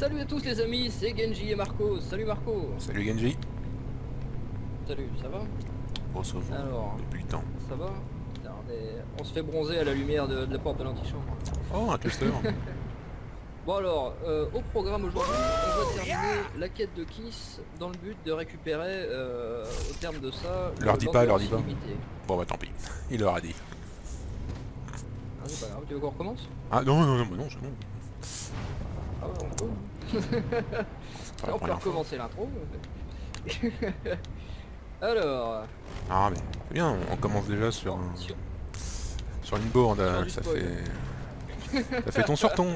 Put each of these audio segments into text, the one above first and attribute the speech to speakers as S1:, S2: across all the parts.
S1: Salut à tous les amis, c'est Genji et Marco. Salut Marco.
S2: Salut Genji.
S1: Salut, ça va?
S2: Bon, ça va,
S1: Alors,
S2: depuis le temps.
S1: ça va? Regardez, on se fait bronzer à la lumière de la porte de l'antichambre.
S2: Oh, un cluster.
S1: Bon alors, au programme aujourd'hui, on va terminer la quête de Kiss dans le but de récupérer, au terme de ça,
S2: Leur dis pas, leur dis pas.
S1: illimité.
S2: Bon bah tant pis, il leur a dit.
S1: Ah, c'est pas grave, tu veux qu'on recommence?
S2: Ah non, non, non, non, c'est bon.
S1: Ah ouais, on peut.
S2: Pas la
S1: On peut
S2: première fois.
S1: recommencer l'intro. Alors,
S2: Ah mais c'est bien, on commence déjà sur, sur une board,
S1: Sur du
S2: ça
S1: spoil.
S2: fait ton sur ton.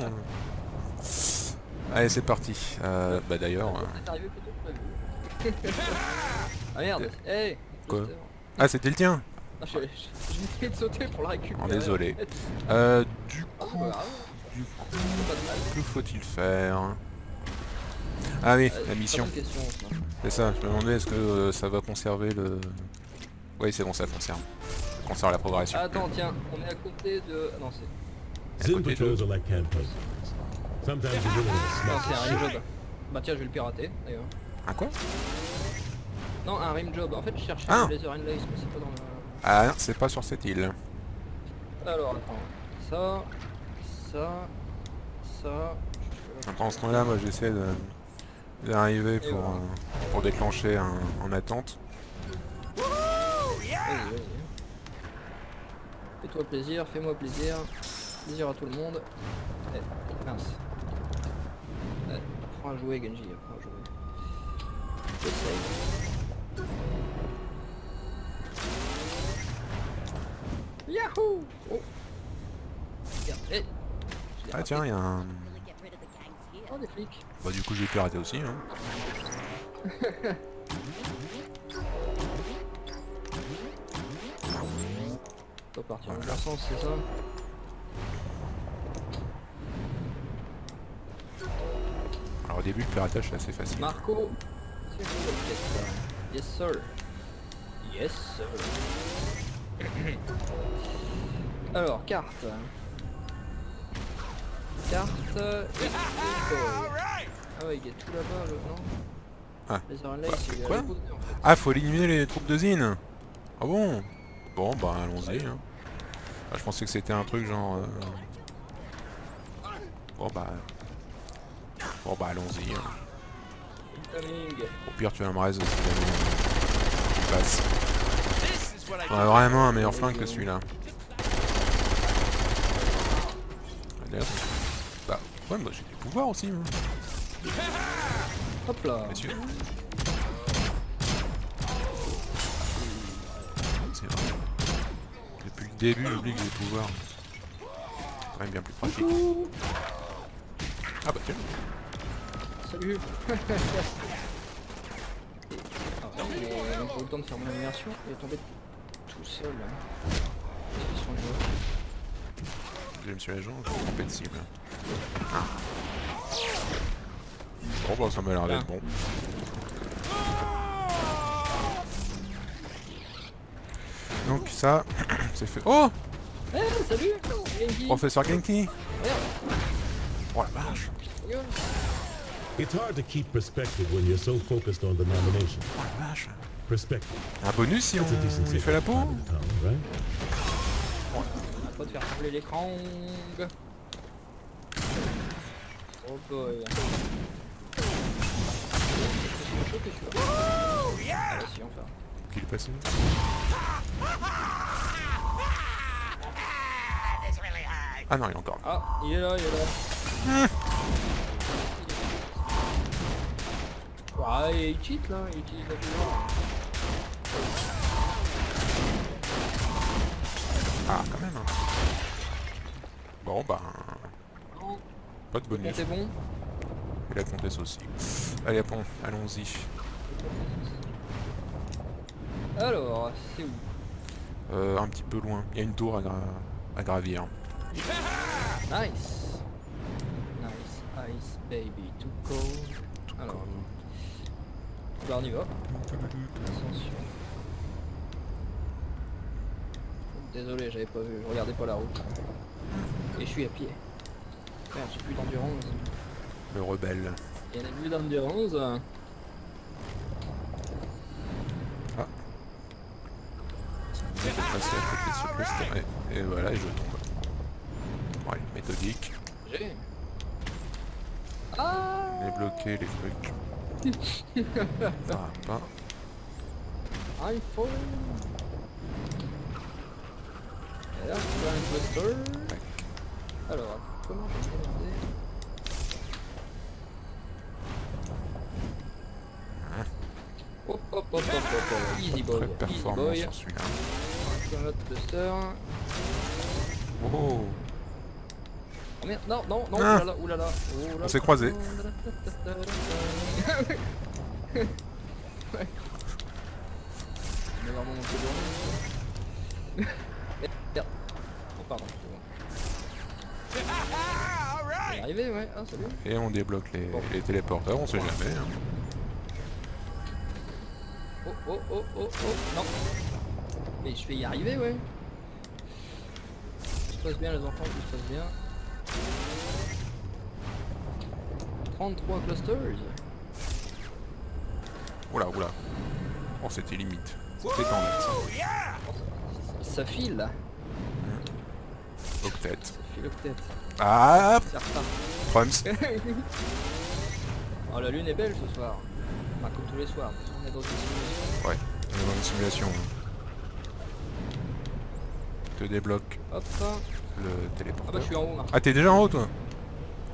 S2: Allez c'est parti. Bah d'ailleurs...
S1: c'est arrivé plutôt que prévu. Ah merde, hey,
S2: Quoi?
S1: cluster.
S2: Ah c'était le tien.
S1: Ah, j'ai essayé de sauter pour le récupérer.
S2: Oh, désolé. Du
S1: Ah, c'est
S2: coup,
S1: pas grave, c'est pas de mal.
S2: que faut-il faire? Ah oui, la
S1: Très
S2: mission.
S1: bonne question, ça.
S2: C'est ça, je me demandais est-ce que ça va conserver le... Oui c'est bon, ça conserve. Ça conserve la progression.
S1: Ah, attends, tiens, on est à côté de... Ah non, c'est...
S2: À
S3: Zim
S2: côté de
S3: patrols are like campers. Sometimes you really want to
S1: Non,
S3: smash
S1: c'est un
S3: the
S1: rim
S3: shit.
S1: job. Bah tiens, je vais le pirater, d'ailleurs.
S2: Un quoi?
S1: Non, un rim job. En fait, je cherchais
S2: Ah.
S1: le laser and lace, mais c'est pas dans le...
S2: Ah non, c'est pas sur cette île.
S1: Alors, attends. Ça... Ça...
S2: Pendant ce temps-là, moi j'essaie d'arriver
S1: Et voilà.
S2: pour déclencher en attente.
S1: Vas-y, vas-y. Fais-toi plaisir, fais-moi plaisir. Plaisir à tout le monde. Eh, mince. Prends un jouet, Genji, prends un jouet. J'essaye. Yahoo! Oh! Regarde, eh! Je l'ai
S2: Ah
S1: raté.
S2: tiens, il y a un...
S1: Oh, des flics.
S2: Bah du coup je vais pirater aussi. Hein.
S1: On va partir dans le sens, c'est ça?
S2: Alors au début le piratage c'est assez facile.
S1: Marco! Yes, sir. Yes, sir. Alors, carte. Carte. Ah ouais, il est tout là-bas, non?
S2: Ah.
S1: Les Iron Lace, il est à
S2: Quoi?
S1: l'opposé, en fait.
S2: Ah faut éliminer les troupes de Zin. Ah bon? Bon bah allons-y. Hein. Ah, je pensais que c'était un truc genre... Bon bah... Bon bah allons-y. Hein.
S1: Incoming.
S2: Au pire tu vas me raise si jamais tu passes. On a vraiment un meilleur flingue que celui-là. D'ailleurs, bah ouais, moi j'ai du pouvoir aussi. Hein.
S1: Hop là.
S2: Messieurs. C'est vrai. Depuis le début, j'oublie que j'ai le pouvoir. C'est quand même bien plus pratique. Ah bah tiens.
S1: Salut. Ah, il a même pas eu le temps de faire mon immersion, il est tombé tout seul là. Qu'est-ce qu'ils sont joueurs.
S2: Je me suis l'agent, je suis trompé de cible. Ah. Bon bah ça m'a l'air d'être bon. Donc ça, c'est fait. Oh!
S1: Eh, salut Genki.
S2: Professeur Genki!
S1: Merde.
S2: Oh la vache!
S1: Gueule.
S3: It's hard to keep perspective when you're so focused on the nomination.
S2: Oh la vache!
S3: Perspective.
S2: Un bonus si
S3: That's a decent
S2: on lui fait la peau?
S3: time in town, right?
S1: On va pas te faire trembler l'écran. Oh boy. C'est chaud que tu vois. Ah bah si, enfin.
S2: Qu'il est passé? Ah non, il est encore là.
S1: Ah, il est là, il est là. Ah, il cheat là, il utilise la pouvoir.
S2: Ah, quand même. Bon, bah.
S1: Non,
S2: Pas de bonus.
S1: c'est bon.
S2: Et la comtesse aussi. Allez, bon, allons-y.
S1: Alors, c'est où?
S2: Un petit peu loin. Il y a une tour à gravir.
S1: Nice. Nice, ice baby, too cold. Alors, bah on y va. Attention. Désolé, j'avais pas vu, je regardais pas la route. Et je suis à pied. Merde, j'ai plus d'endurance.
S2: Le rebelle.
S1: Il y en a plus d'endurance.
S2: Ah. Je vais passer à côté de ce cluster. Et voilà, et je tombe. Bon, allez, méthodique.
S1: J'ai. Ah.
S2: Débloquer les trucs. Ça va pas.
S1: I'm falling. Et là, on a un cluster. Alors, comment je vais regarder? Hop hop hop hop hop, easy boy,
S2: Très
S1: easy
S2: performant
S1: boy.
S2: sur celui-là.
S1: Sur notre cluster.
S2: Oh.
S1: Oh merde, non, non, non,
S2: Ah.
S1: oulala, oulala, oulala.
S2: On s'est croisés.
S1: Ouais. Meilleur moment de journée. Merde. Oh pardon, c'est bon. On est arrivé, ouais, ah salut.
S2: Et on débloque
S1: Bon.
S2: les téléporteurs, on sait jamais. Hein.
S1: Oh oh oh oh oh, non. Mais je vais y arriver, ouais. Tout se passe bien les enfants, tout se passe bien. 33 clusters.
S2: Oula, oula. Oh, c'était limite. C'était tendu.
S1: Ça file là.
S2: Octet.
S1: Ça file peut-être.
S2: Ah,
S1: C'est reparti.
S2: Trumps.
S1: Oh la lune est belle ce soir. Enfin comme tous les soirs. On est dans une simulation.
S2: Ouais, on est dans une simulation. Te débloque
S1: Hop.
S2: le
S1: Ah
S2: téléporteur.
S1: bah je suis en haut. Marc.
S2: Ah, t'es déjà en haut, toi?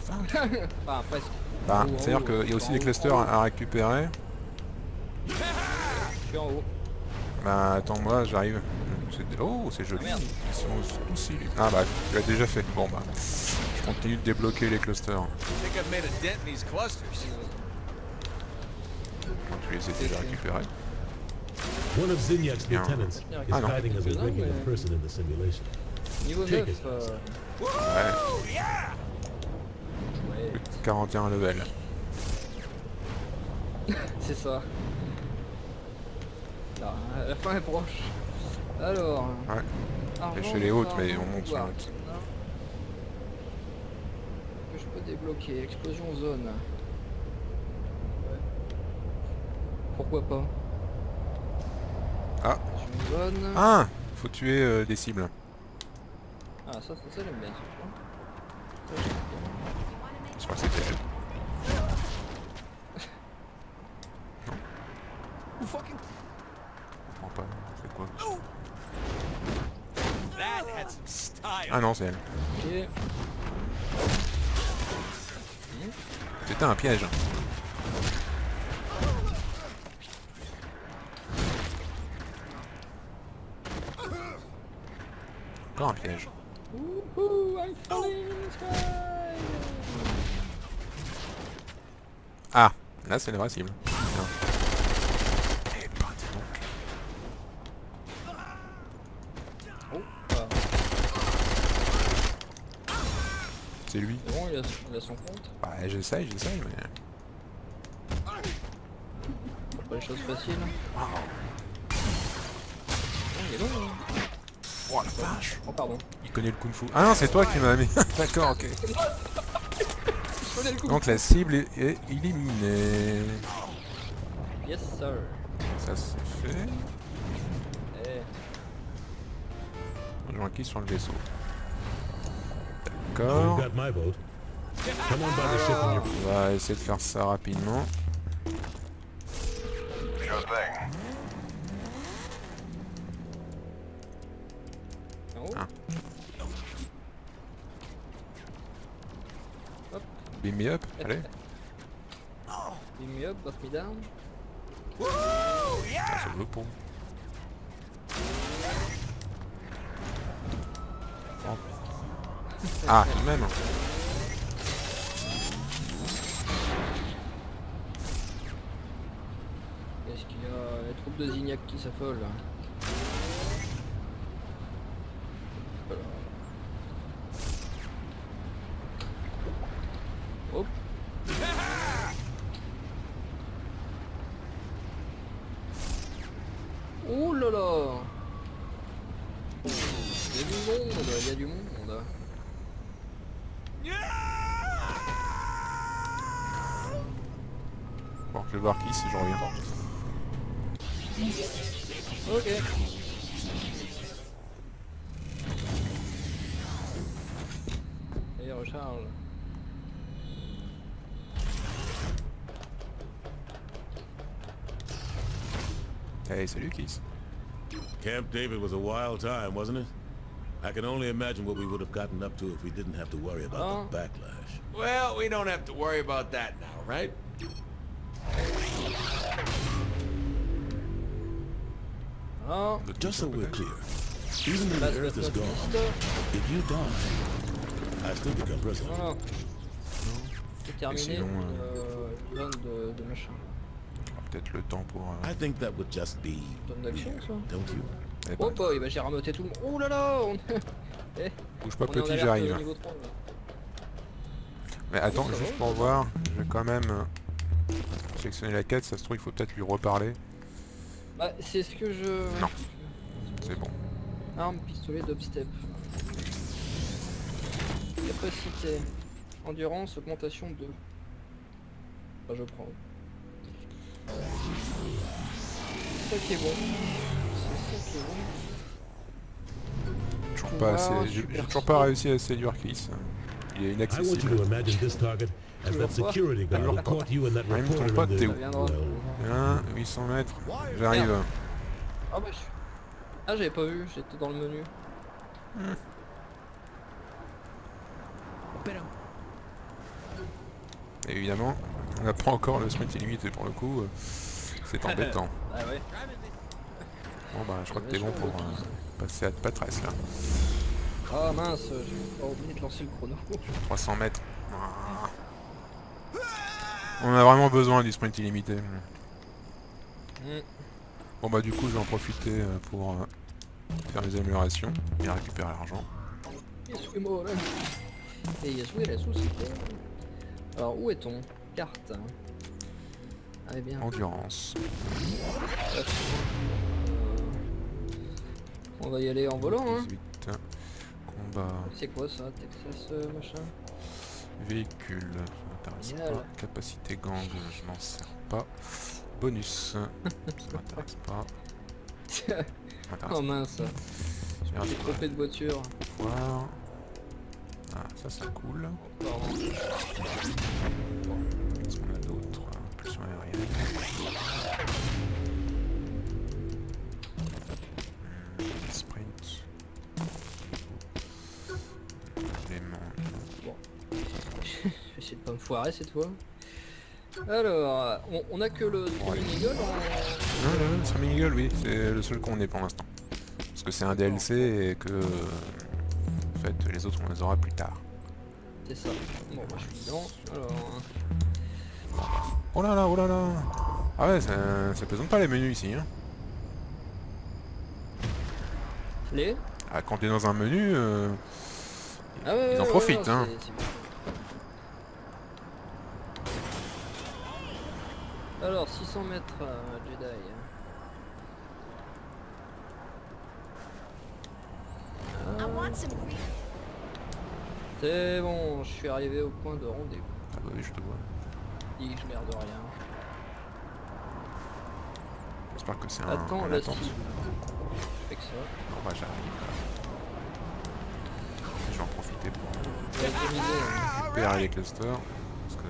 S1: Enfin presque.
S2: Ah,
S1: En haut, en
S2: c'est-à-dire
S1: haut,
S2: qu'il y a aussi
S1: en
S2: des
S1: haut,
S2: clusters
S1: en haut.
S2: à récupérer.
S1: Je suis en haut.
S2: Bah, attends, moi, j'arrive. Oh, c'est joli.
S1: Ah, merde.
S2: Ils sont tous ici. Ah bah, tu l'as déjà fait. Bon bah, je continue de débloquer les clusters.
S4: I think I've made a dent in these clusters.
S2: Tu les as déjà récupérés.
S3: One of Zinyak's
S2: Yeah.
S3: lieutenants is
S1: Ah,
S2: non.
S3: hiding as a regular person in the simulation.
S1: Niveau
S3: Check
S1: 9.
S3: it.
S2: Ouais,
S1: Ouais.
S2: 41 level.
S1: C'est ça. Là, la fin est proche. Alors.
S2: Ouais.
S1: argent,
S2: chez les hautes,
S1: argent,
S2: mais on monte, on
S1: pouvoir.
S2: monte.
S1: Non. Que je peux débloquer. Explosion zone. Ouais. Pourquoi pas.
S2: Ah.
S1: Explosion zone.
S2: Ah, faut tuer des cibles.
S1: Ah, ça j'aime bien. Ça, j'aime bien.
S2: Je crois que c'était elle.
S4: Who fucking...
S2: Je comprends pas. C'est quoi?
S4: That had some style.
S2: Ah non, c'est elle.
S1: Ok.
S2: C'était un piège. Encore un piège.
S1: Woohoo, I'm falling in the sky.
S2: Ah, là c'est la vraie cible. Bien. Eh ben, dis donc.
S1: Oh, ah,
S2: C'est lui.
S1: c'est bon, il a son compte.
S2: Ouais, j'essaye, mais...
S1: Pas les choses faciles. Oh, il est long. Hein.
S2: Oh la vache.
S1: Oh, pardon.
S2: Il connaît le kung-fu. Ah non, c'est toi qui m'as mis. D'accord, ok.
S1: Je connais le coup.
S2: Donc la cible est éliminée.
S1: Yes, sir.
S2: Ça c'est fait.
S1: Eh,
S2: Rejoins qui sur le vaisseau.
S3: You
S2: D'accord.
S3: got my vote. Come on by the ship and you're...
S2: On va essayer de faire ça rapidement.
S1: en haut.
S2: Ah.
S1: Hop,
S2: Beam me up, allez.
S1: beam me up, boss me down.
S2: Ça c'est le pont. Oh. Ah, tout de même.
S1: Est-ce qu'il y a les troupes de Zignac qui s'affolent là? Voilà. Hop. Oh là là! Il y a du monde, il y a du monde.
S2: Bon, je vais voir qui si je reviens.
S1: Ok. Et recharge.
S2: Hey, salut Kiss.
S3: Camp David was a wild time, wasn't it? I can only imagine what we would have gotten up to if we didn't have to worry about the backlash.
S4: Well, we don't have to worry about that now, right?
S1: Ah,
S3: Just so we're clear, even when
S1: là,
S3: the Earth is
S1: notre
S3: gone,
S1: piste.
S3: if you die, I still become president.
S1: Voilà. C'est terminé.
S2: sinon,
S1: Zone de machin.
S2: Peut-être le temps pour...
S3: I think that would just be
S1: Zone d'action,
S3: weird,
S1: ça.
S3: don't you?
S2: eh ben,
S1: Oh boy, bah j'ai ramoté tout le monde. Oh là là on... Eh,
S2: bouge pas
S1: on est en
S2: petit,
S1: alerte
S2: j'arrive.
S1: niveau 3, là.
S2: Mais attends,
S1: ça va,
S2: juste pour voir, je vais quand même sélectionner la quête, ça se trouve il faut peut-être lui reparler.
S1: Bah c'est ce que je...
S2: Non. C'est bon.
S1: Arme, pistolet, dubstep. Capacité. Endurance, augmentation 2. Bah je prends. C'est ça qui est bon. C'est ça qui est bon.
S2: Toujours
S1: Wow,
S2: pas assez, j'ai
S1: super
S2: toujours pas réussi à séduire Kiss. Il est
S3: I want you
S2: inaccessible.
S3: to imagine this target as that security guard who caught you and that
S2: Même ton
S3: reporter
S2: pote,
S3: in
S2: t'es
S3: the...
S2: où?
S1: viendra.
S3: Well,
S2: 800 mètres, j'arrive.
S1: Ah bah je suis... Ah j'avais pas vu, j'étais dans le menu.
S2: Et évidemment, on n'a pas encore le sprint illimité pour le coup, c'est embêtant.
S1: Ah ouais.
S2: Bon bah je crois que t'es bon pour passer à Patresse là.
S1: Ah mince, j'ai pas oublié de lancer le chrono.
S2: 300 mètres. Ah. On a vraiment besoin du sprint illimité. Bon bah du coup je vais en profiter pour faire mes améliorations et récupérer l'argent.
S1: Excuse-moi là. Et jouer la société. Alors où est-on? Carte. Ah bien.
S2: Endurance.
S1: On va y aller en volant hein.
S2: 18. Combat.
S1: C'est quoi ça? Texas machin?
S2: Véhicule. Ça m'intéresse
S1: Génial.
S2: pas. Capacité gang, je m'en sers pas. Bonus. Ça m'intéresse pas. Ça m'intéresse
S1: Oh mince.
S2: pas.
S1: J'ai trompé de voiture.
S2: Voir. Ah, ça cool.
S1: Pardon.
S2: Qu'est-ce qu'on a d'autre? Impulsion aérienne. Sprint. Élément.
S1: Bon. Je vais essayer de pas me foirer cette fois. Alors, on a que le Screaming Eagle en...
S2: Non, le Screaming Eagle, oui, c'est le seul qu'on ait pour l'instant. Parce que c'est un DLC et que... en fait, les autres, on les aura plus tard.
S1: C'est ça. Bon, bah, je suis dedans. Alors...
S2: Oh là là, oh là là. Ah ouais, ça plaisante pas les menus ici, hein.
S1: Les...
S2: Ah, quand t'es dans un menu,
S1: Ah ouais,
S2: ils en
S1: ouais,
S2: profitent,
S1: non,
S2: hein.
S1: c'est bien. Alors, 600 mètres, Jedi.
S5: I want some real.
S1: C'est bon, je suis arrivé au point de rendez-vous.
S2: Ah bah oui, je te vois.
S1: Dis que je merde rien.
S2: J'espère que c'est un
S1: Attends,
S2: en
S1: la
S2: attente.
S1: cible. Avec ça.
S2: Bon bah j'arrive. Je vais en profiter pour
S1: Ouais, terminé, hein.
S2: récupérer les clusters. Parce que, je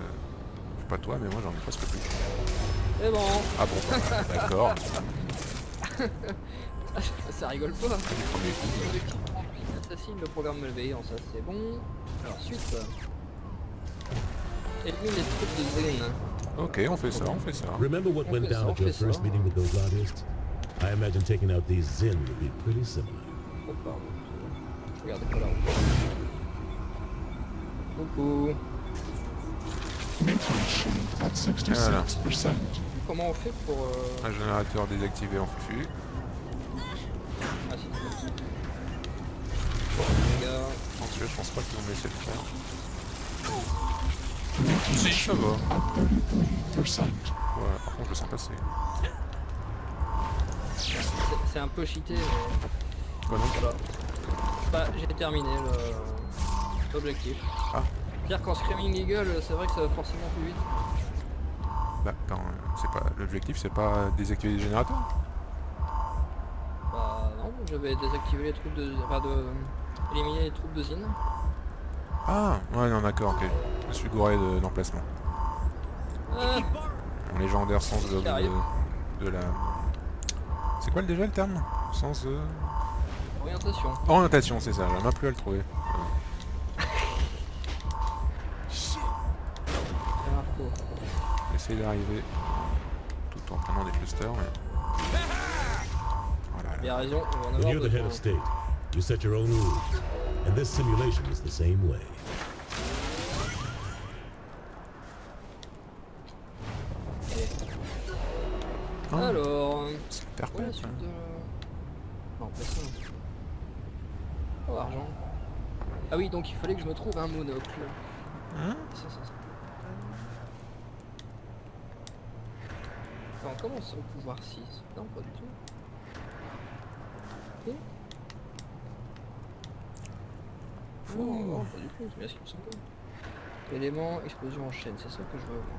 S2: sais pas toi, mais moi j'en ai presque plus.
S1: C'est bon.
S2: Ah bon, bah, d'accord.
S1: Ça rigole pas.
S2: Du premier coup.
S1: Assassine le programme malveillant, ça c'est bon. Alors suite. Élimine les troupes de Zen.
S2: Ok, on fait ça, on fait ça.
S3: remember what went down at your first meeting with those lobbyists? I imagine taking out these Zin would be pretty similar.
S1: Oh pardon. Je regardais pas la route. Coucou.
S2: Voilà.
S1: Comment on fait pour...
S2: Un générateur désactivé en fufu.
S1: Ah c'est bon. Les gars.
S2: Ensuite, je pense pas qu'ils vont me laisser le faire. Si, ça va. Ouais, par contre, je le sens passer.
S1: C'est un peu cheaté mais...
S2: Quoi donc?
S1: Voilà. Bah j'ai terminé l'objectif.
S2: Ah.
S1: C'est-à-dire qu'en Screaming Eagle, c'est vrai que ça va forcément plus vite.
S2: Bah, attends, c'est pas... L'objectif, c'est pas désactiver les générateurs?
S1: Bah non, j'avais désactivé les troupes de... Enfin éliminer les troupes de Zine.
S2: Ah, ouais, non, d'accord, ok. Je me suis gouré d'emplacement.
S1: Ah,
S2: Mon légendaire sens
S1: Qui arrive.
S2: de la... C'est quoi déjà le terme? Sens de...
S1: orientation.
S2: Orientation, c'est ça, j'arrive même plus à le trouver.
S1: C'est Marco.
S2: J'essaie d'arriver tout en prenant des clusters, mais... Voilà,
S1: Il
S2: là.
S1: a raison, on va en
S3: When
S1: avoir
S3: you're the head
S1: besoin.
S3: of state, you set your own rules. And this simulation is the same way.
S2: Ah,
S1: Alors...
S2: c'est hyper
S1: Ouais,
S2: cool,
S1: la
S2: ça.
S1: suite de... Non, pas ça. Oh, argent. Ah oui, donc il fallait que je me trouve un monocle.
S2: Hein?
S1: Ça. Attends, comment c'est au pouvoir 6? Non, pas du tout. Ok. Non, pas du tout, c'est bien ce qu'il me semble. Élément, explosion en chaîne, c'est ça que je veux voir.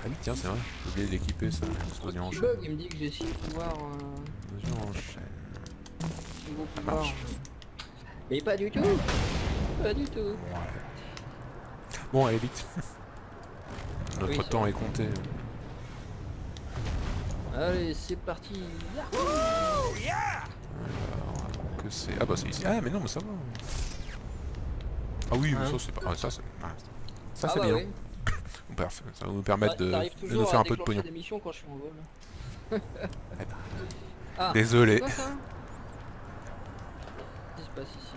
S2: Ah oui, tiens, c'est vrai. J'ai oublié de l'équiper, ça. Explosion en
S1: Il
S2: chaîne.
S1: bug, il me dit que j'ai 6 pouvoirs.
S2: Explosion en chaîne.
S1: Nouveau
S2: Ça
S1: pouvoir.
S2: marche.
S1: Mais pas du tout. Pas du tout.
S2: Ouais. Bon, allez vite. Notre
S1: Oui, c'est
S2: temps
S1: vrai.
S2: est compté.
S1: Allez, c'est parti.
S2: Que c'est... Ah bah c'est ici. Ah mais non, mais ça va. Ah oui, mais
S1: Hein?
S2: ça c'est pas... Ah, ça c'est... Ah, ça
S1: Ah
S2: c'est
S1: bah
S2: bien.
S1: oui.
S2: Ça va nous permettre
S1: T'arrives
S2: de nous
S1: toujours
S2: faire
S1: à
S2: un peu de
S1: déclencher
S2: pognon.
S1: des missions quand je suis en vol.
S2: Eh ben,
S1: Ah,
S2: désolé.
S1: c'est quoi ça? Qu'est-ce qui se passe ici?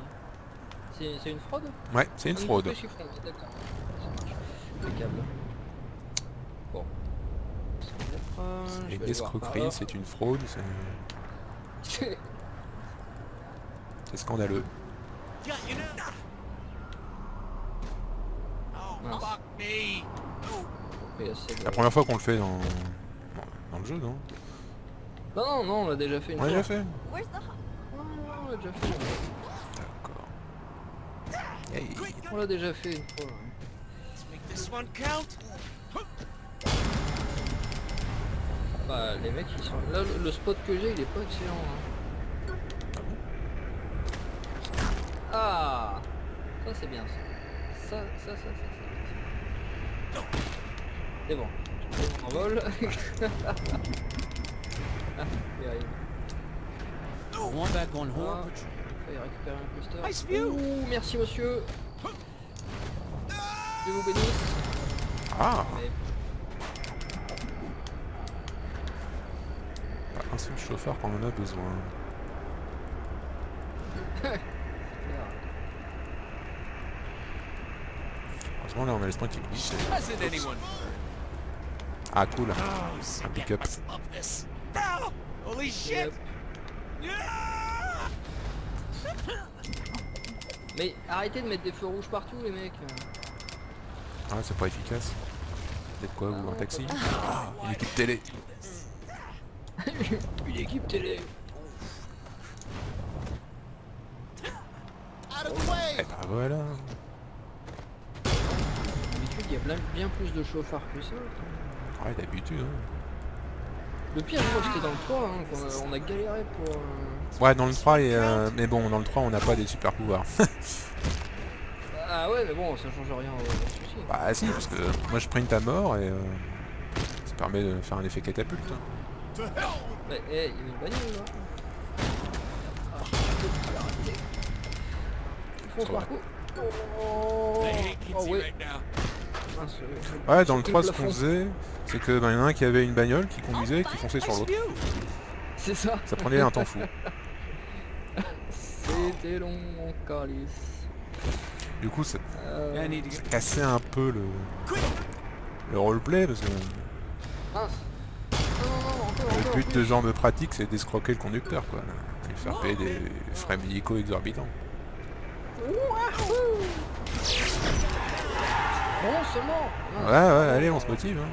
S1: C'est une fraude?
S2: Ouais, c'est une fraude.
S1: D'accord. Ça marche. Impeccable. Bon.
S2: C'est une escroquerie, c'est une fraude, c'est scandaleux.
S1: Mince.
S2: La première fois qu'on le fait dans le jeu, non?
S1: Non, on l'a déjà fait une
S2: On l'a
S1: fois.
S2: déjà fait.
S5: Where's the...
S1: Non, on l'a déjà fait.
S2: D'accord. Hey.
S1: On l'a déjà fait une fois. Bah, les mecs, ils sont... Là, le spot que j'ai, il est pas excellent. Hein. Ah, ça c'est bien ça. Ça. C'est bon. On vole. Ah, il arrive.
S6: One back on Horde
S1: Ah,
S6: Patrol.
S1: il faut récupérer un cluster.
S6: Nice view.
S1: Ouh, merci monsieur. Dieu vous bénisse.
S2: Ah,
S1: Mais
S2: un seul chauffeur quand on en a besoin. Heureusement là on a l'esprit qui glisse.
S4: Hasn't anyone?
S2: Ah cool.
S4: Oh,
S2: Un pick-up.
S4: love this. No! Holy shit!
S1: Yep. Mais arrêtez de mettre des feux rouges partout les mecs.
S2: Ah c'est pas efficace. Peut-être quoi, ou un taxi? Ah, une équipe télé.
S1: Une équipe télé.
S2: Eh ben voilà.
S1: D'habitude il y a bien plus de chauffards que ça.
S2: Ouais d'habitude. Hein.
S1: Le pire je crois que c'était dans le 3 hein, qu'on a galéré pour...
S2: Ouais dans le 3 mais bon dans le 3 on n'a pas des super pouvoirs.
S1: Ah ouais mais bon ça change rien au souci.
S2: Bah si parce que moi je sprint à mort et ça permet de faire un effet catapulte.
S1: Mais il y a une bagnole là. Ah, arrêtez. Fonce
S2: Ouais.
S1: Marco.
S4: I hate Kinsey
S1: Oh ouais.
S4: right now.
S1: Mince,
S2: Ouais dans le
S1: c'est
S2: 3
S1: le
S2: ce qu'on
S1: plafond.
S2: faisait c'est que ben, y en a un qui avait une bagnole qui conduisait et qui fonçait sur l'autre.
S1: C'est ça.
S2: Ça prenait un temps fou.
S1: C'était long mon calice.
S2: Du coup ça
S1: Euh,
S2: cassait un peu le roleplay parce que
S1: mince. Non, encore,
S2: le but
S1: plus.
S2: de ce genre de pratique c'est d'escroquer le conducteur quoi. Lui faire payer des frais médicaux exorbitants.
S1: Non seulement. Mince.
S2: Ouais allez on se motive hein.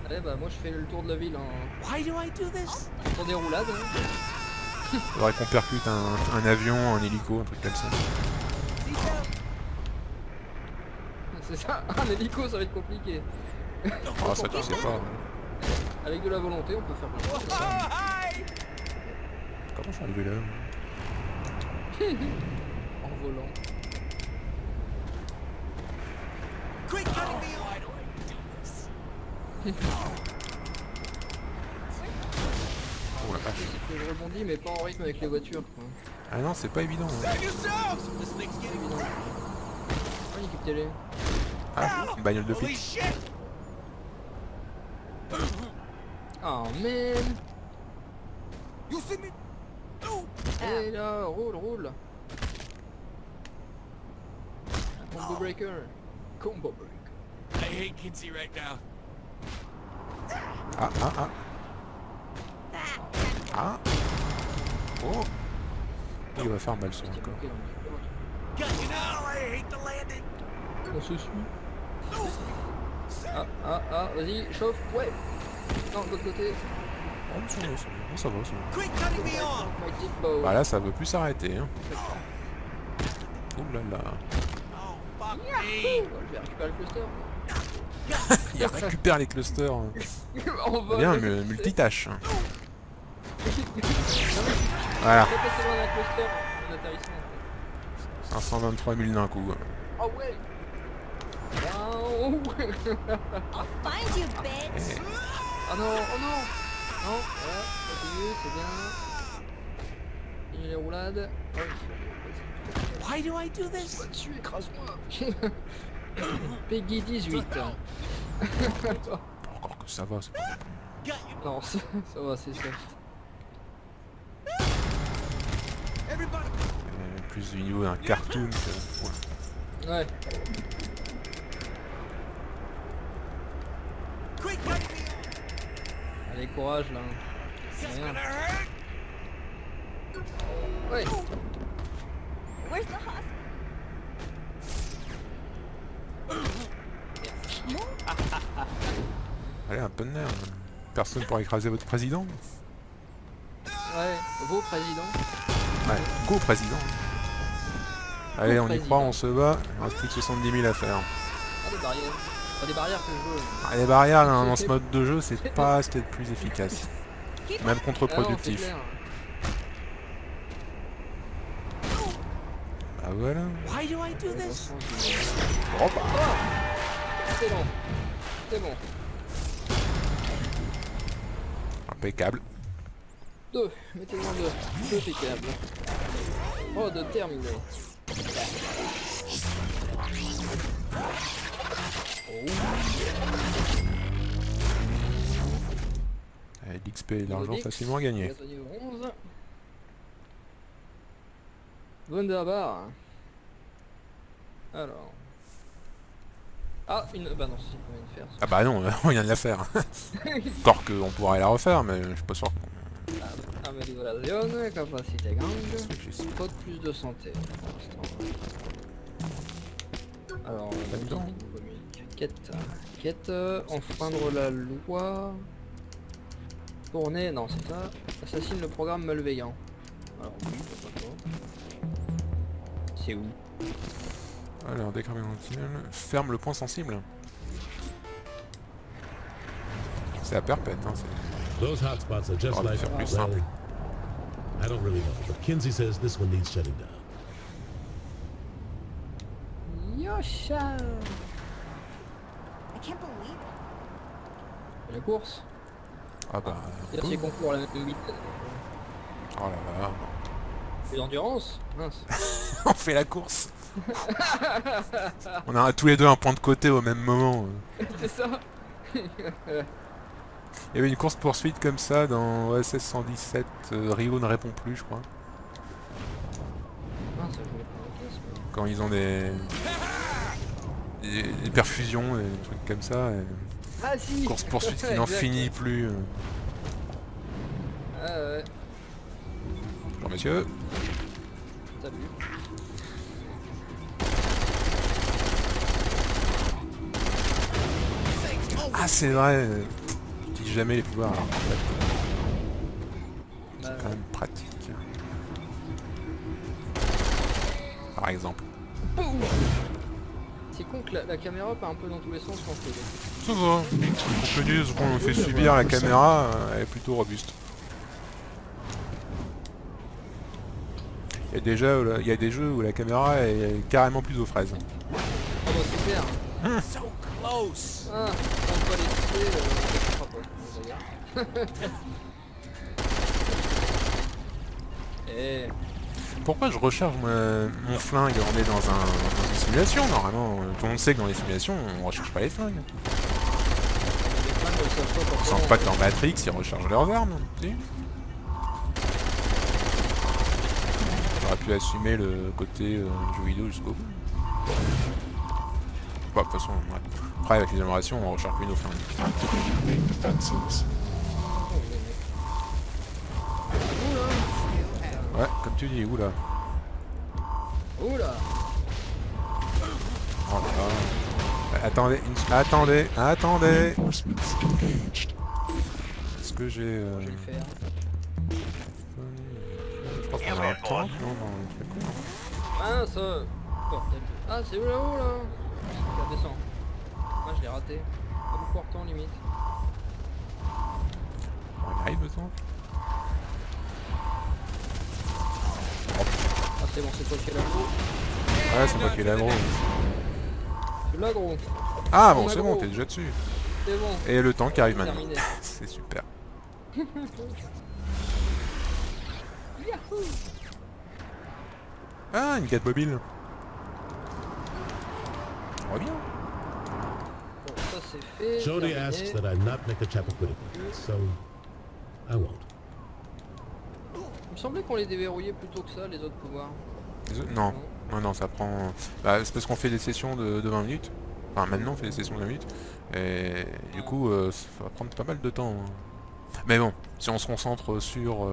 S1: Allez bah moi je fais le tour de la ville en
S4: Why do I do this?
S1: tour des roulades. Hein.
S2: Faudrait qu'on percute un avion, un hélico, un truc comme ça.
S1: C'est ça, un hélico ça va être compliqué.
S2: Ah, ça tu sais pas.
S1: Avec de la volonté on peut faire plein de choses.
S2: Comment je suis arrivé là?
S1: En volant.
S4: Quit cutting me off.
S2: Oh la vache.
S1: C'est que je rebondis mais pas en rythme avec les voitures quoi.
S2: Ah non, c'est pas évident. Hein.
S4: Save yourselves!
S1: This thing's getting me. Oh, une équipe télé.
S2: Ah, une bagnole de
S4: Holy
S2: flic.
S4: shit!
S1: Oh man.
S4: You see me? Oh!
S1: Et là, roule. Combo breaker. Combo breaker.
S4: I hate Kinsey right now.
S2: Ah, ah, ah. Ah. Oh. Il va faire mal sur
S1: C'était
S2: le corps.
S1: bloqué dans le micro.
S4: God, you know I hate the landing.
S1: On se suit. Ah, vas-y, chauffe, ouais. Non, de l'autre côté.
S2: Oh, ça va, ça va, ça va, ça va.
S4: Quit cutting me off.
S1: My dick bow.
S2: Bah là, ça veut plus s'arrêter. Hein. Ouh là là.
S4: Oh, fuck
S1: Oh,
S4: me.
S1: je vais récupérer le cluster.
S2: Il récupère les clusters.
S1: En vol.
S2: Bien, multitâche. Hein. Voilà.
S1: J'ai passé loin d'un cluster d'atterrissement en
S2: 523 000 d'un coup.
S1: fait. Oh ouais. Wow.
S5: I'll find you, bitch.
S1: Ah non, oh non. Non, voilà, continue, c'est bien. Continue les roulades. Oh,
S4: Why do I do this?
S1: va dessus, écrase-moi. Peggy 18.
S2: Encore que ça va, c'est pas...
S4: Got you.
S1: Non, ça va, c'est soft.
S4: Everybody.
S2: plus du niveau d'un cartoon que... Ouais.
S1: Ouais.
S4: Quit cutting me off.
S1: Allez, courage là.
S4: This is
S1: Rien.
S4: gonna hurt.
S1: Ouais.
S5: Where's the hospital?
S2: Allez, un peu de nerf. Personne pour écraser votre président.
S1: Ouais. Vos présidents.
S2: Ouais, co-président. Allez, on y
S1: Co-président.
S2: croit, on se bat. Il reste plus de 70 000 à faire.
S1: Ah, des barrières. Pas des barrières que je veux.
S2: Ah, les barrières là, dans ce mode de jeu, c'est pas ce qu'il y a de plus efficace. Même
S1: Ah non, c'est
S2: contre-productif.
S1: clair.
S2: Ah voilà.
S4: Why do I do this?
S2: Oh bah.
S1: C'est bon. C'est bon.
S2: Impeccable.
S1: 2. Mettez-moi 2. 2 impeccable. Oh, de terminé.
S2: Allez, l'XP et l'argent facilement gagné.
S1: Gazonnier 11. Wunderbar. Alors. Ah, une. Bah non, c'est pas une faire.
S2: Ah bah non, on vient de la faire. Encore qu'on pourrait la refaire, mais je suis pas sûr qu'on...
S1: Amélioration, capacité grande.
S2: que j'ai
S1: Code plus de santé pour l'instant. Alors,
S2: Là-dedans.
S1: quête. Quête, enfreindre la loi. Tourner, non, c'est ça. Assassine le programme malveillant. Alors, oui, pourquoi pas. C'est où?
S2: Alors, décrament continuel. Ferme le point sensible. C'est à perpète, hein.
S7: Those hotspots are just
S2: Oh,
S7: like,
S2: faire plus
S7: well,
S2: simple.
S7: I don't really know, but Kinsey says this one needs shutting down.
S1: Yosha!
S5: I can't believe it.
S1: La course.
S2: Ah bah...
S1: Là, c'est concours à la même vitesse.
S2: Oh là là.
S1: C'est l'endurance? Mince.
S2: On fait la course. On a tous les deux un point de côté au même moment.
S1: C'est ça?
S2: Il y avait une course poursuite comme ça dans OSS 117. Rio ne répond plus, je crois.
S1: Mince, je voulais prendre la caisse, mais...
S2: Quand ils ont des perfusions, des trucs comme ça. Et...
S1: Ah si!
S2: Course poursuite qui n'en
S1: Exact.
S2: finit plus.
S1: Ah ouais,
S2: Bonjour messieurs.
S1: t'as vu.
S2: Ah c'est vrai. J'utilise jamais les pouvoirs. Alors, en fait,
S1: Bah,
S2: c'est quand même pratique. Par exemple.
S1: C'est con que la caméra part un peu dans tous les sens quand on fait.
S2: Ça va. Compte tenu de ce qu'on fait subir à la caméra, elle est plutôt robuste. Il y a des jeux où la caméra est carrément plus aux fraises.
S1: Ah bah c'est clair.
S6: So close.
S1: Ah, on va les tuer, on ne fera pas. D'ailleurs. Eh,
S2: Pourquoi je recharge mon flingue? On est dans une simulation normalement. Tout le monde sait que dans les simulations, on recharge pas les flingues.
S1: les flingues, elles savent pas
S2: Ils
S1: forcément.
S2: sentent pas que dans Matrix, ils rechargent leurs armes. Si. J'aurais pu assumer le côté jeu vidéo jusqu'au bout. Bah, de toute façon, ouais. Après avec les améliorations, on recharge plus nos flingues. Ouais, comme tu dis, oula.
S1: Oula.
S2: Oh là là. Attendez. Est-ce que j'ai...
S1: Je vais le faire.
S2: Je crois qu'on a un temps. Non, c'est cool.
S1: Ah ça. Bordel. Ah c'est où là-haut là. Ça descend. Ah je l'ai raté. Pas beaucoup de temps limite.
S2: On arrive le temps.
S1: Ah c'est bon, c'est toi qui es l'agro.
S2: Ouais, c'est moi qui ai l'agro.
S1: C'est l'agro.
S2: Ah bon,
S1: On
S2: c'est
S1: a
S2: bon,
S1: gros.
S2: t'es déjà dessus.
S1: C'est bon.
S2: Et le temps qui arrive maintenant.
S1: Terminé.
S2: C'est super.
S1: Yahoo.
S2: Ah, une Catmobile. On revient.
S1: Bon, ça c'est fait.
S7: Jody
S1: terminé.
S7: asks that I not make a Chappaquiddick, so I won't.
S1: Il me semblait qu'on les déverrouillait plutôt que ça, les autres pouvoirs.
S2: Non, ça prend... Bah, c'est parce qu'on fait des sessions de 20 minutes. Enfin, maintenant on fait des sessions de 20 minutes. Et du coup, ça va prendre pas mal de temps. Hein. Mais bon, si on se concentre sur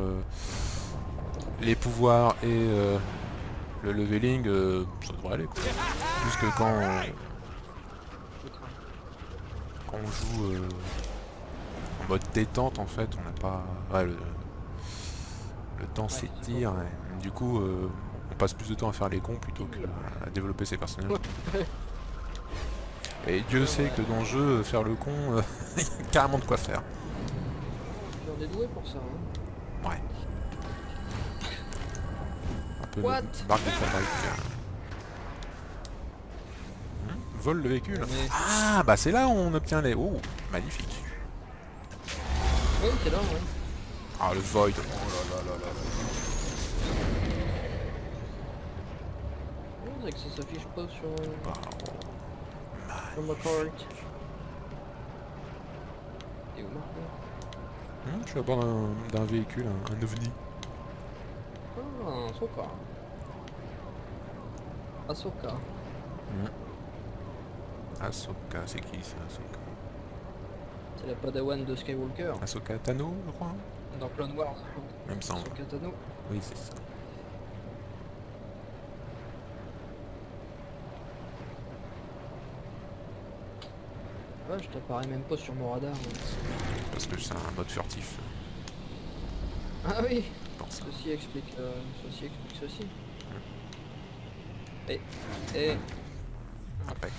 S2: les pouvoirs et le leveling, ça devrait aller. Quoi. Juste que quand on joue en mode détente, en fait, on n'a pas... Ouais, le temps s'étire. Et du coup, on passe plus de temps à faire les cons plutôt qu'à développer ses personnages. Et Dieu sait que dans le jeu, faire le con, il y a carrément de quoi faire.
S1: On est doué pour ça. Hein.
S2: Ouais. Un peu
S1: What?
S2: marque de fabrique. Vole le véhicule.
S1: Mais-
S2: Ah, bah c'est là où on obtient les... Oh, magnifique.
S1: Oui, c'est là, ouais.
S2: Ah, le Void. Oh là là là là là.
S1: On dirait que ça s'affiche pas sur
S2: Ah,
S1: ma carte. Et où Marco?
S2: je suis à bord d'un véhicule, un ovni.
S1: Ah, un Ahsoka. Ahsoka.
S2: Ahsoka, c'est qui ça, Ahsoka?
S1: C'est la padawan de Skywalker.
S2: Ahsoka Tano, je crois.
S1: Dans Clone Wars.
S2: Il me semble.
S1: Ahsoka Tano.
S2: Oui, c'est ça.
S1: Ouais, je t'apparais même pas sur mon radar.
S2: Parce que c'est un mode furtif.
S1: Ah oui,
S2: Pour ça.
S1: ceci explique ceci. Et...
S2: Impec.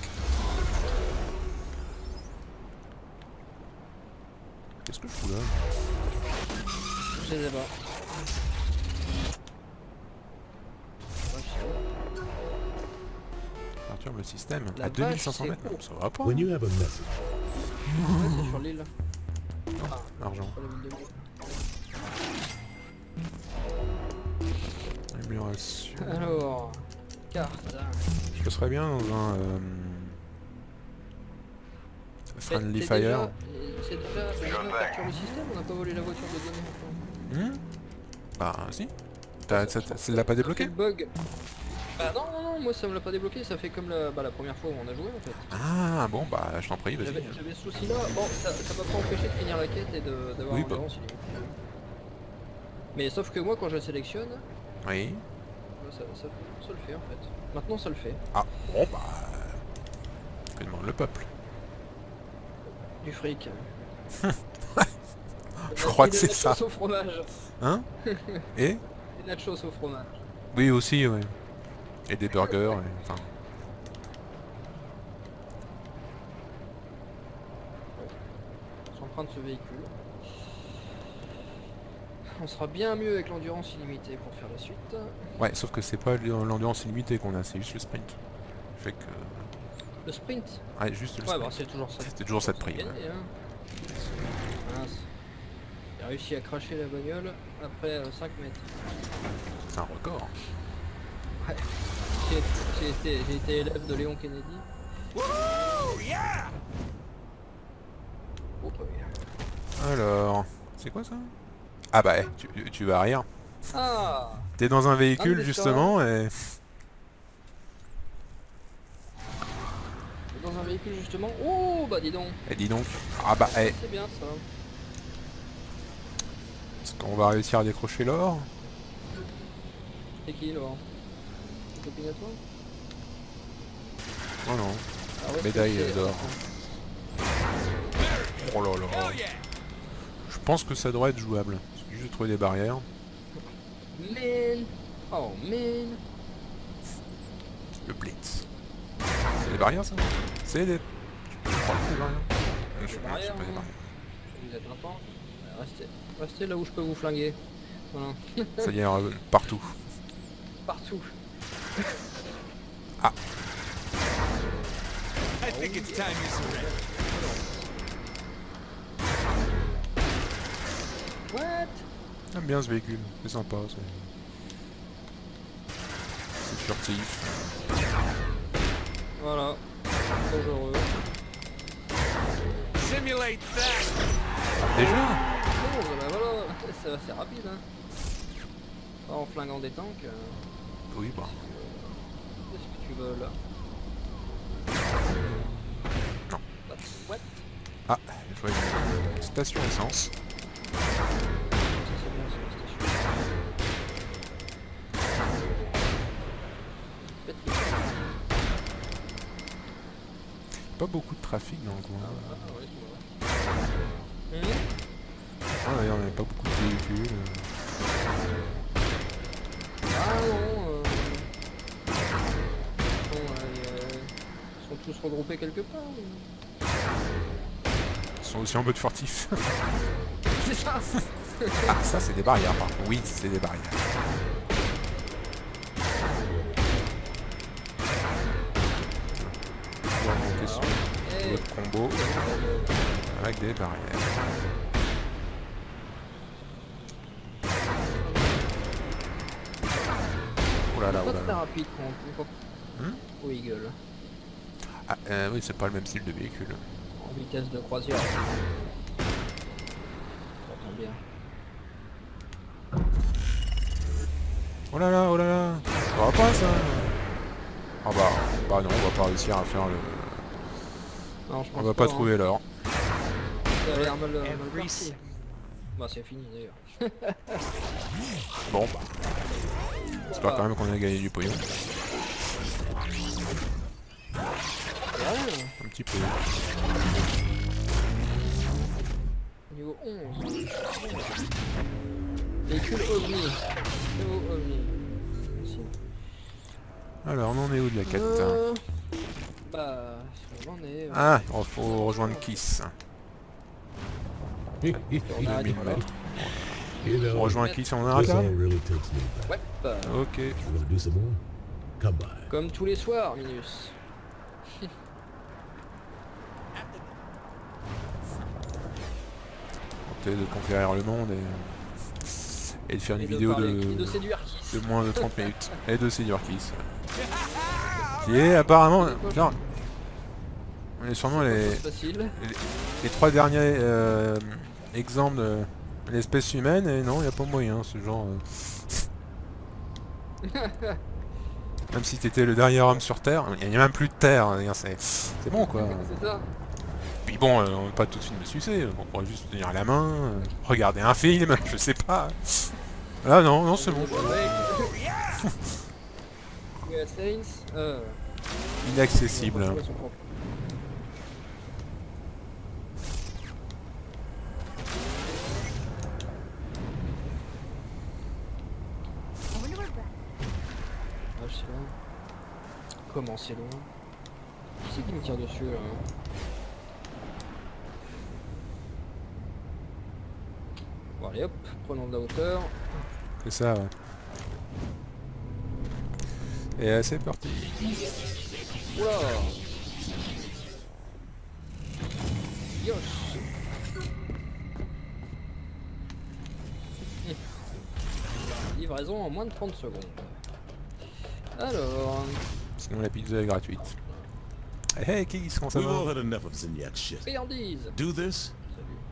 S2: Qu'est-ce que je fous là?
S1: Je les ai pas.
S2: Arthur, le système.
S1: La
S2: À
S1: vache,
S2: 2500
S1: c'est
S2: mètres,
S1: court.
S2: non, ça va pas.
S7: When you have a message,
S1: Ouais, c'est sur l'île. Ah,
S2: L'argent.
S1: pas la ville de l'île.
S2: Amélioration.
S1: Alors, carte.
S2: Je serais bien dans un... Friendly
S1: C'est
S2: Fire.
S1: déjà ouverture du système, on n'a pas volé la voiture de données encore.
S2: Bah si. Ça l'a pas débloqué?
S1: Le bug. Ah non, moi ça me l'a pas débloqué, ça fait comme la première fois où on a joué en fait.
S2: Ah bon, bah je t'en prie, vas-y.
S1: J'avais ce souci là, bon ça m'a pas empêché de finir la quête et d'avoir
S2: Oui,
S1: un
S2: bah.
S1: avance limite. Mais sauf que moi quand je la sélectionne,
S2: Oui.
S1: ça le fait en fait. Maintenant ça le fait.
S2: Ah bon, bah... Que demande le peuple?
S1: Du fric.
S2: Je crois que
S1: Et des
S2: c'est ça.
S1: nachos au fromage.
S2: Hein? Et?
S1: Des nachos au fromage.
S2: Oui aussi, ouais. Et des burgers, et... enfin...
S1: prendre ce véhicule. On sera bien mieux avec l'endurance illimitée pour faire la suite.
S2: Ouais, sauf que c'est pas l'endurance illimitée qu'on a, c'est juste le sprint. Fait que...
S1: Le sprint.
S2: Ouais, juste le
S1: Ouais, bah
S2: sprint.
S1: c'est toujours ça.
S2: C'était toujours ça de prix.
S1: Gagné,
S2: Ouais.
S1: hein. Mince. J'ai réussi à cracher la bagnole après 5 mètres.
S2: C'est un record.
S1: Ouais. J'ai été élève de Léon Kennedy.
S6: Woo, yeah!
S1: Oh, bah oui.
S2: Alors, c'est quoi ça? Ah bah, tu vas rire.
S1: Ah,
S2: T'es dans un véhicule
S1: des
S2: justement et...
S1: dans un véhicule justement. Oh, bah dis donc.
S2: Et dis donc. Ah bah,
S1: C'est bien ça.
S2: est-ce qu'on va réussir à décrocher l'or?
S1: C'est qui, Laurent? Une copine à toi?
S2: Oh non.
S1: Ah ouais,
S2: Médaille
S1: c'est-
S2: d'or. Oh là là.
S6: Oh yeah!
S2: Je pense que ça devrait être jouable. Il suffit juste de trouver des barrières.
S1: Man. Oh man.
S2: Le blitz. C'est des barrières ça? C'est des... Je crois que c'est des barrières. Je sais pas, c'est
S1: barrières,
S2: pas des
S1: hein.
S2: barrières.
S1: Vous êtes longtemps? Restez là où je peux vous flinguer. Voilà.
S2: Ça y est, partout.
S1: Partout.
S6: I think it's time you surrender.
S1: What?
S2: J'aime bien ce véhicule, c'est sympa. C'est furtif.
S1: Voilà. Dangereux.
S6: Simulate that!
S2: Déjà?
S1: Oh, bah voilà. C'est rapide, hein. Pas en flinguant des tanks.
S2: Oui, bah.
S1: Qu'est-ce que tu veux là?
S2: Non.
S1: What?
S2: Ah, j'ai trouvé une station essence.
S1: Ça c'est bien, c'est la station. Pète-le.
S2: Pas beaucoup de trafic dans le coin.
S1: Ah ouais, c'est vrai.
S2: Ah d'ailleurs, il n'y a pas beaucoup de véhicules.
S1: Ah non, bon, ils sont tous regroupés quelque part.
S2: Ils sont aussi en mode furtif.
S1: C'est ça.
S2: Ah, ça c'est des barrières par contre. Oui, c'est des barrières. On va monter sur
S1: Et
S2: votre combo avec des barrières. Oh là là, oh
S1: pas
S2: là
S1: très
S2: là.
S1: rapide quand au Eagle.
S2: Ah, oui, c'est pas le même style de véhicule.
S1: En vitesse de croisière. J'entends bien.
S2: Oh là là, oh là là. Ça va pas ça. Ah bah non, on va pas réussir à faire le...
S1: Non, je
S2: On
S1: pense
S2: va pas
S1: hein.
S2: trouver l'or.
S1: Ça a l'air mal
S6: Every
S1: parti.
S6: second.
S1: Bah c'est fini d'ailleurs.
S2: Bon bah. J'espère quand même qu'on a gagné du pognon.
S1: Ouais,
S2: Un petit peu.
S1: niveau 11. Véhicule OVNI. Niveau OVNI. Merci.
S2: Alors on en est où de la quête?
S1: Bah, on en est.
S2: Ah, il faut rejoindre Kiss.
S1: On a
S2: 2000
S1: voilà.
S2: mètres.
S7: You
S2: On
S7: know,
S2: rejoint Kiss et on
S7: this
S2: arrête là?
S7: all really takes me back.
S1: Ouais, bah,
S2: Ok.
S7: You wanna do some more? Come by.
S1: comme tous les soirs, Minus.
S2: Tenter de conquérir le monde et de faire une vidéo
S1: de séduire Kiss.
S2: de moins de 30 minutes. Et de séduire Kiss. Qui est apparemment... Genre, on est sûrement les
S1: Facile.
S2: 3 derniers exemples de l'espèce humaine et non, il n'y a pas moyen ce genre... Même si t'étais le dernier homme sur Terre, il n'y a même plus de Terre, c'est bon quoi.
S1: C'est ça.
S2: Puis bon, on va pas tout de suite me sucer, on pourrait juste tenir la main, regarder un film, je sais pas. Là non, non c'est bon.
S1: Yeah, Saints.
S2: Inaccessible.
S1: Ouais, son propre.
S5: I wonder where Brad.
S1: Ah, c'est loin. Comment c'est loin? Qui c'est qui me tire dessus là? Allez hop, prenons de la hauteur.
S2: C'est ça, ouais. Et c'est parti.
S1: Oula. Yosh. Livraison en moins de 30 secondes. Alors,
S2: Sinon la pizza est gratuite. Hey Keith, comment ça
S3: We've all
S2: va?
S3: had enough of Zinyak shit.
S1: friandise.
S3: Do this,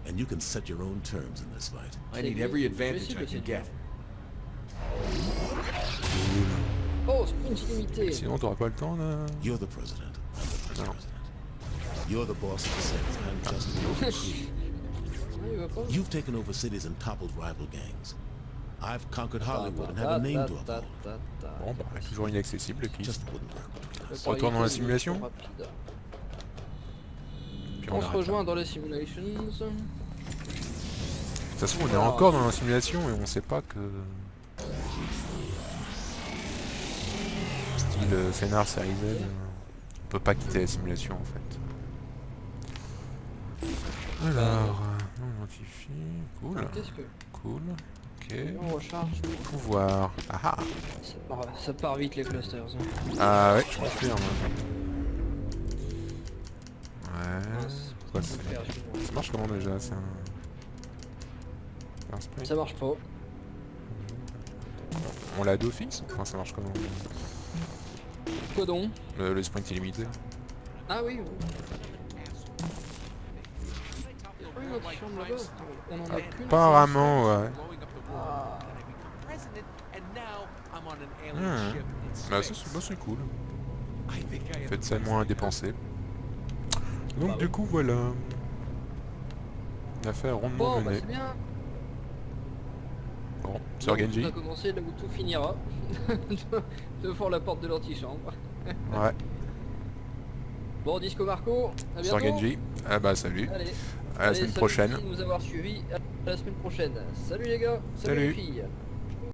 S3: and you can set your own terms in this fight.
S6: I need every advantage I can get.
S1: Oh, sprint illimité.
S2: Sinon t'auras pas le temps là.
S3: You're the president. I'm the vice
S2: No.
S3: president. You're the boss of the Senate. I'm just the overseer.
S1: Ah, il veut pas.
S3: You've taken over cities and toppled rival gangs. I've conquered Hollywood and have a name to uphold.
S2: Bon bah toujours inaccessible Keith.
S3: Just wouldn't work between us.
S2: Retourne dans la simulation.
S1: Rapide.
S2: Puis
S1: On se
S2: arrête
S1: rejoint
S2: là.
S1: dans les simulations.
S2: De toute façon on est encore dans la simulation et on sait pas que... Style scénar série Z, on peut pas quitter la simulation en fait. Alors, on identifie, cool,
S1: Qu'est-ce que...
S2: cool, ok,
S1: Et on recharge.
S2: pouvoir, ah ah,
S1: Ça part vite les clusters. Hein.
S2: ah ouais, je confirme. Ouais,
S1: Mince,
S2: quoi,
S1: on peut faire, excuse-moi.
S2: ça marche comment déjà, c'est un sprint.
S1: Ça marche pas.
S2: On l'a d'office, enfin ça marche comment?
S1: Quoi donc?
S2: Le sprint illimité.
S1: Ah oui, oui. Il y a pas une autre chambre là-bas? On en a qu'une.
S2: Apparemment, ouais.
S1: Ah.
S2: Bah ça c'est cool. Faites ça moins à dépenser. Donc du coup voilà. L'affaire rondement
S1: Bon, bah
S2: menée.
S1: c'est bien.
S2: Bon, sur
S1: On
S2: Genji.
S1: a commencé là où tout finira. Devant la porte de l'antichambre.
S2: Ouais,
S1: Bon, Disco Marco, à bientôt.
S2: sur Genji. Ah bah salut.
S1: Allez,
S2: À la semaine prochaine.
S1: Merci de nous avoir suivis. À la semaine prochaine. Salut les gars.
S2: Salut.
S1: les filles.